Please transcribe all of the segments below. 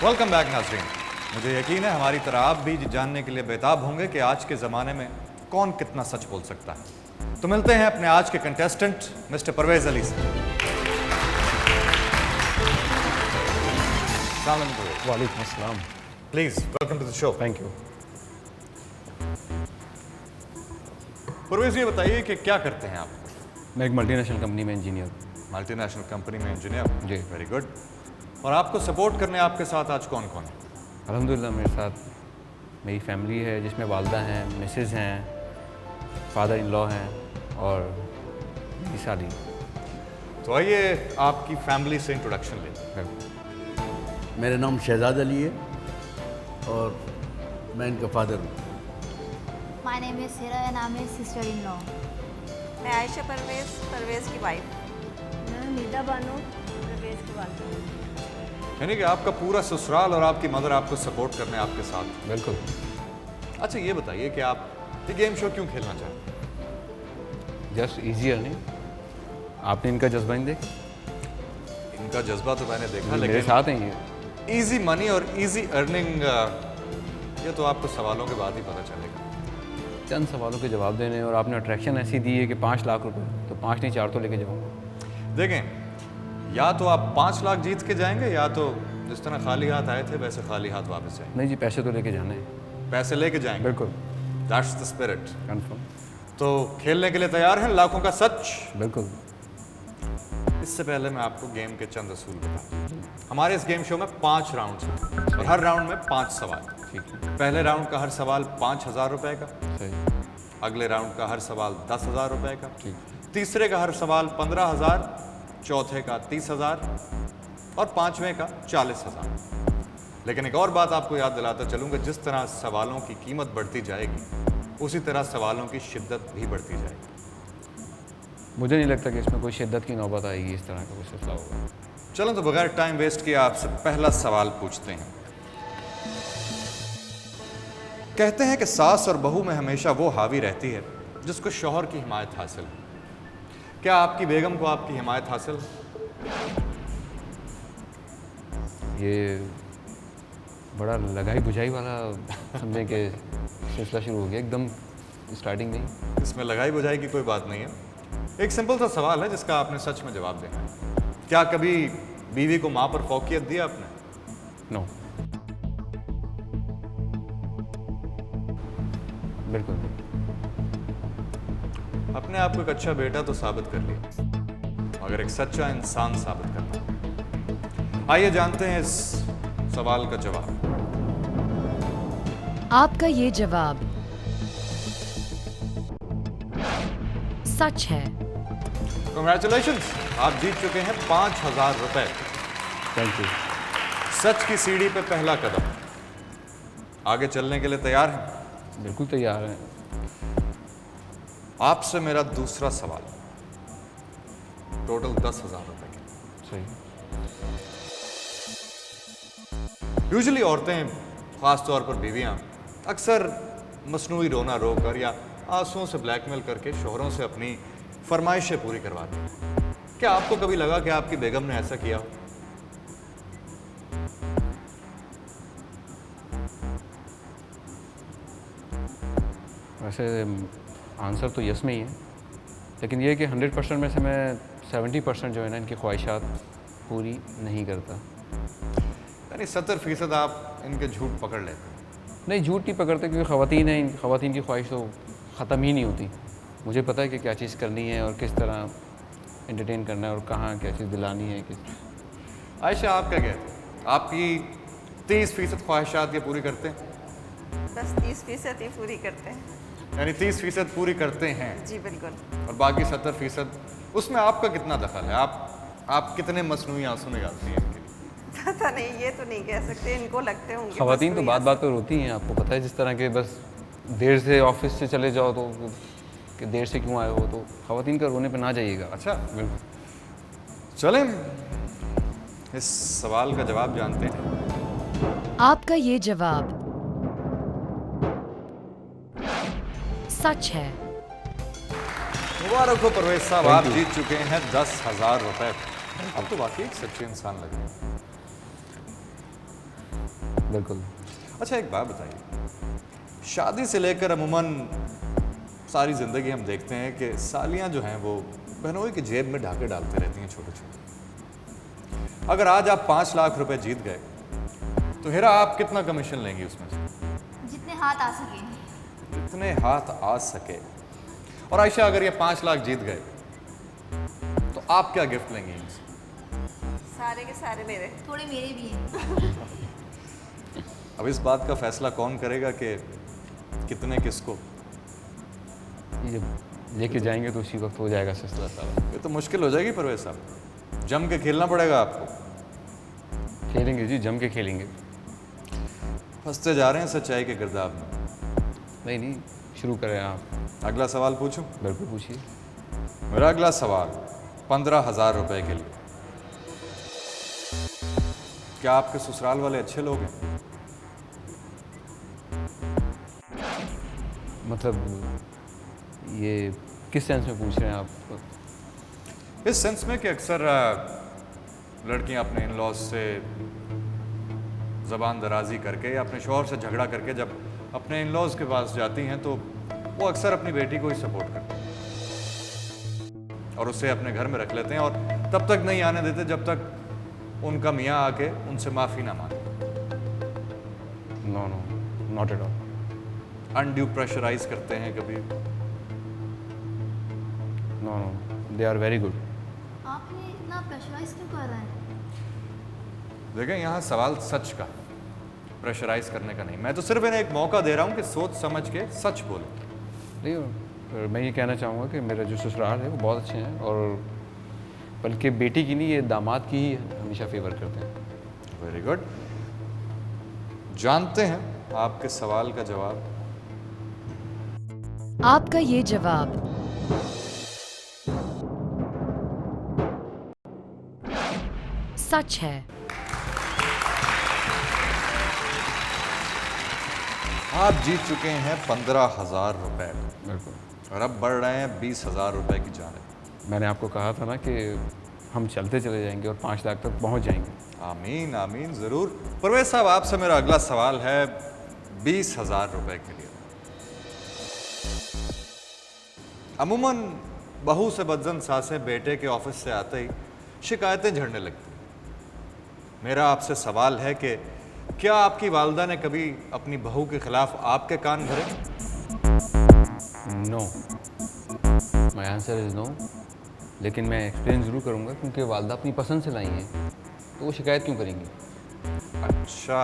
Welcome back नाज़रीन। मुझे यकीन है हमारी तरह आप भी जानने के लिए बेताब होंगे कि आज के ज़माने में कौन कितना सच बोल सकता है। तो मिलते हैं अपने आज के कंटेस्टेंट मिस्टर परवेज़ अली से। वालेकुम अस्सलाम। Please welcome to the show. Thank you. Parvez, ये बताइए कि क्या करते हैं आप? मैं एक मल्टीनेशनल कंपनी में इंजीनियर हूँ। मल्टीनेशनल कंपनी में इंजीनियर? जी। Very good. और आपको सपोर्ट करने आपके साथ आज कौन कौन है? अल्हम्दुलिल्लाह मेरे साथ मेरी फैमिली है जिसमें वालदा हैं, मिसेज़ हैं, फादर इन लॉ हैं और मेरी शादी। तो आइए आपकी फैमिली से इंट्रोडक्शन लेते हैं। मेरा नाम शहजाद अली है और मैं इनका फादर हूँ। My name is Hira and I'm his sister-in-law. मैं आयशा परवेज़ की वाइफ। मैं नीदा बानो, परवेज़ की वालिदा। यानी कि आपका पूरा ससुराल और आपकी मदर आपको सपोर्ट करने आपके साथ। बिल्कुल। अच्छा ये बताइए कि आप ये गेम शो क्यों खेलना चाहते हैं? Just easy earning. आपने इनका जज्बा नहीं देखा? इनका जज्बा तो मैंने देखा, मेरे लेकिन साथ हैं ये। इजी मनी और इजी अर्निंग ये तो आपको सवालों के बाद ही पता चलेगा। चंद सवालों के जवाब देने और आपने अट्रैक्शन ऐसी दी है कि 5 लाख रुपए, तो 5 नहीं 4 तो लेके जाऊँगा। देखें, या तो आप 5 लाख जीत के जाएंगे या तो जिस तरह खाली हाथ आए थे वैसे खाली हाथ वापस जाएंगे। नहीं जी, पैसे तो लेके जाने हैं। पैसे लेके जाएंगे। बिल्कुल। That's the spirit. कन्फर्म। तो खेलने के लिए तैयार हैं लाखों का सच? बिल्कुल। इससे पहले मैं आपको गेम के चंद असूल बताऊं। हमारे इस गेम शो में 5 राउंड्स हैं और हर राउंड में 5 सवाल। ठीक है। पहले राउंड का हर सवाल 5,000 रुपए का, सही। अगले राउंड का हर सवाल 10,000 रुपए का, ठीक। तीसरे का हर सवाल 15,000, चौथे का 30,000 और पांचवें का 40,000। लेकिन एक और बात आपको याद दिलाता चलूंगा, जिस तरह सवालों की कीमत बढ़ती जाएगी उसी तरह सवालों की शिद्दत भी बढ़ती जाएगी। मुझे नहीं लगता कि इसमें कोई शिद्दत की नौबत आएगी, इस तरह का कुछ फैसला होगा। चलो तो बगैर टाइम वेस्ट किए आपसे पहला सवाल पूछते हैं। कहते हैं कि सास और बहू में हमेशा वो हावी रहती है जिसको शौहर की हिमायत हासिल है। क्या आपकी बेगम को आपकी हिमायत हासिल? ये बड़ा लगाई बुझाई वाला समझे कि सिलसिला शुरू हो गया एकदम स्टार्टिंग में ही। इसमें लगाई बुझाई की कोई बात नहीं है। एक सिंपल सा सवाल है जिसका आपने सच में जवाब देना है। क्या कभी बीवी को माँ पर फौकियत दी आपने? नो, बिल्कुल नहीं। अपने आप को एक अच्छा बेटा तो साबित कर लिया, मगर एक सच्चा इंसान साबित करना। आइए जानते हैं इस सवाल का जवाब। आपका ये जवाब सच है। Congratulations, आप जीत चुके हैं 5,000 रुपए। Thank you. सच की सीढ़ी पे पहला कदम। आगे चलने के लिए तैयार हैं? बिल्कुल तैयार हैं। आपसे मेरा दूसरा सवाल, टोटल 10,000 रुपए के। सही। यूजुअली औरतें, खास तौर पर बीवियां, अक्सर मसनूई रोना रोकर या आंसुओं से ब्लैकमेल करके शोहरों से अपनी फरमाइशें पूरी करवाती हैं। क्या आपको कभी लगा कि आपकी बेगम ने ऐसा किया हो? वैसे आंसर तो यस में ही है, लेकिन ये है कि 100% में से मैं 70% जो है ना इनकी ख्वाहिशात पूरी नहीं करता। यानी 70% आप इनके झूठ पकड़ लेते हैं। नहीं, झूठ नहीं पकड़ते क्योंकि ख़वातीन हैं, ख़वातीन की ख्वाहिश तो ख़त्म ही नहीं होती। मुझे पता है कि क्या चीज़ करनी है और किस तरह एंटरटेन करना है और कहाँ क्या चीज़ दिलानी है। किस आयशा, आपका क्या है? आपकी 30% ख्वाहिशात ये पूरी करते हैं? बस 30% ही पूरी करते हैं। यानी 30% पूरी करते हैं जी बिल्कुल। और बाकी 70% उसमें आपका कितना दखल है? आप कितने मसनूई आंसू निकालती हैं इनके लिए? पता नहीं, ये तो नहीं कह सकते, इनको लगते होंगे। ख़वातीन तो बात बात पर रोती हैं, आपको पता है। जिस तरह के बस देर से ऑफिस से चले जाओ तो कि देर से क्यों आए हो, तो ख़वातीन का रोने पे ना जाइएगा। अच्छा, बिल्कुल। चलें इस सवाल का जवाब जानते हैं। आपका ये जवाब सच है। मुबारक हो परवेज साहब, आप जीत चुके हैं 10,000 रुपए। अब तो वाकई एक सच्चे इंसान लगे। बिल्कुल। अच्छा एक बात बताइए, शादी से लेकर अमूमन सारी ज़िंदगी हम देखते हैं कि सालियाँ जो हैं वो बहनोई की जेब में ढाके डालते रहती हैं छोटे छोटे। अगर आज आप 5 लाख रुपए जीत गए तो हेरा आप कितना कमीशन लेंगी उसमें से? जितने हाथ आ सके। जितने हाथ आ सके। और आयशा अगर ये 5 लाख जीत गए तो आप क्या गिफ्ट लेंगी इनसे? सारे के सारे मेरे। थोड़े मेरे भी हैं। अब इस बात का फैसला कौन करेगा कि कितने किसको? ये लेके जाएंगे तो उसी वक्त हो जाएगा सिलसिला सारा। ये तो मुश्किल हो जाएगी परवेज साहब, जम के खेलना पड़ेगा आपको। खेलेंगे जी, जम के खेलेंगे। फंसते जा रहे हैं सच्चाई के गिरदाब में। नहीं नहीं, शुरू करें आप। अगला सवाल पूछूं? बिल्कुल पूछिए। मेरा अगला सवाल 15,000 रुपए के लिए। क्या आपके ससुराल वाले अच्छे लोग हैं? मतलब ये किस सेंस में पूछ रहे हैं आप? इस सेंस में कि अक्सर लड़कियां अपने इन लॉज से ज़बान दराजी करके या अपने शौहर से झगड़ा करके जब अपने इन लॉज के पास जाती हैं तो वो अक्सर अपनी बेटी को ही सपोर्ट करते हैं और उसे अपने घर में रख लेते हैं और तब तक नहीं आने देते जब तक उनका मियाँ आके उनसे माफ़ी ना मांगे। No no, not at all. Undue pressurise करते हैं कभी? No no, they are very good. आपने इतना प्रेशराइज क्यों कर रहे हैं? देखें यहाँ सवाल सच का, प्रेशराइज करने का नहीं। मैं तो सिर्फ इन्हें एक मौका दे रहा हूँ कि सोच समझ के सच बोलो। नहीं, मैं ये कहना चाहूँगा कि मेरा जो ससुराल है वो बहुत अच्छे हैं और बल्कि बेटी की नहीं, ये दामाद की ही हमेशा फेवर करते हैं। Very good. जानते हैं आपके सवाल का जवाब? आपका ये जवाब सच है। आप जीत चुके हैं 15,000 रुपए बिल्कुल। और अब बढ़ रहे हैं 20,000 रुपए की जानिब। मैंने आपको कहा था ना कि हम चलते चले जाएंगे और 5 लाख तक पहुंच जाएंगे। आमीन आमीन, ज़रूर। परवेज साहब आपसे मेरा अगला सवाल है 20,000 रुपए के लिए। अमूमन बहू से बदजन सासें बेटे के ऑफिस से आते ही शिकायतें झड़ने लगती हैं। मेरा आपसे सवाल है कि क्या आपकी वालदा ने कभी अपनी बहू के खिलाफ आपके कान भरे? No, my answer is no. लेकिन मैं एक्सप्लेन ज़रूर करूँगा क्योंकि वालदा अपनी पसंद से लाई हैं, तो वो शिकायत क्यों करेंगी? अच्छा,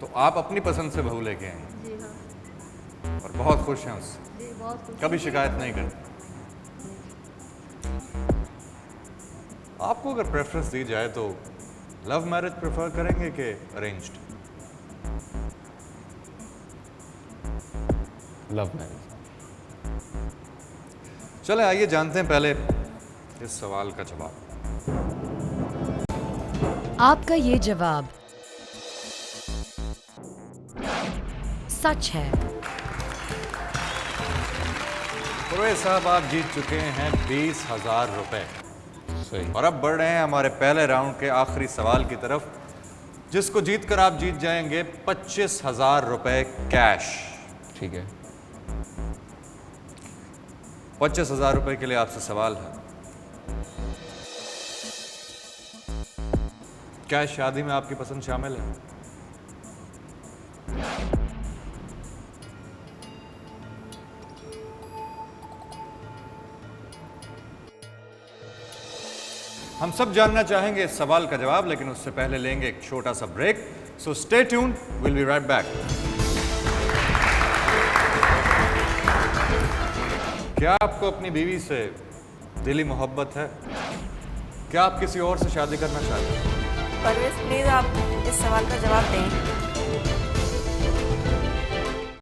तो आप अपनी पसंद से बहू लेके आए हैं? जी हाँ और बहुत खुश हैं उससे? जी, बहुत खुश। कभी शिकायत नहीं करते? आपको अगर प्रेफरेंस दी जाए तो लव मैरिज प्रेफर करेंगे कि अरेंज्ड? Love marriage. चले आइए जानते हैं पहले इस सवाल का जवाब। आपका ये जवाब सच है। परवेज साहब आप जीत चुके हैं 20,000 रुपए सही। और अब बढ़ रहे हैं हमारे पहले राउंड के आखिरी सवाल की तरफ, जिसको जीतकर आप जीत जाएंगे 25,000 रुपए कैश। ठीक है। 25,000 रुपए के लिए आपसे सवाल है, क्या इस शादी में आपकी पसंद शामिल है? हम सब जानना चाहेंगे इस सवाल का जवाब, लेकिन उससे पहले लेंगे एक छोटा सा break. So stay tuned, will be right back. क्या आपको अपनी बीवी से दिली मोहब्बत है? क्या आप किसी और से शादी करना चाहते हैं? परवेज प्लीज़ आप इस सवाल का जवाब दें।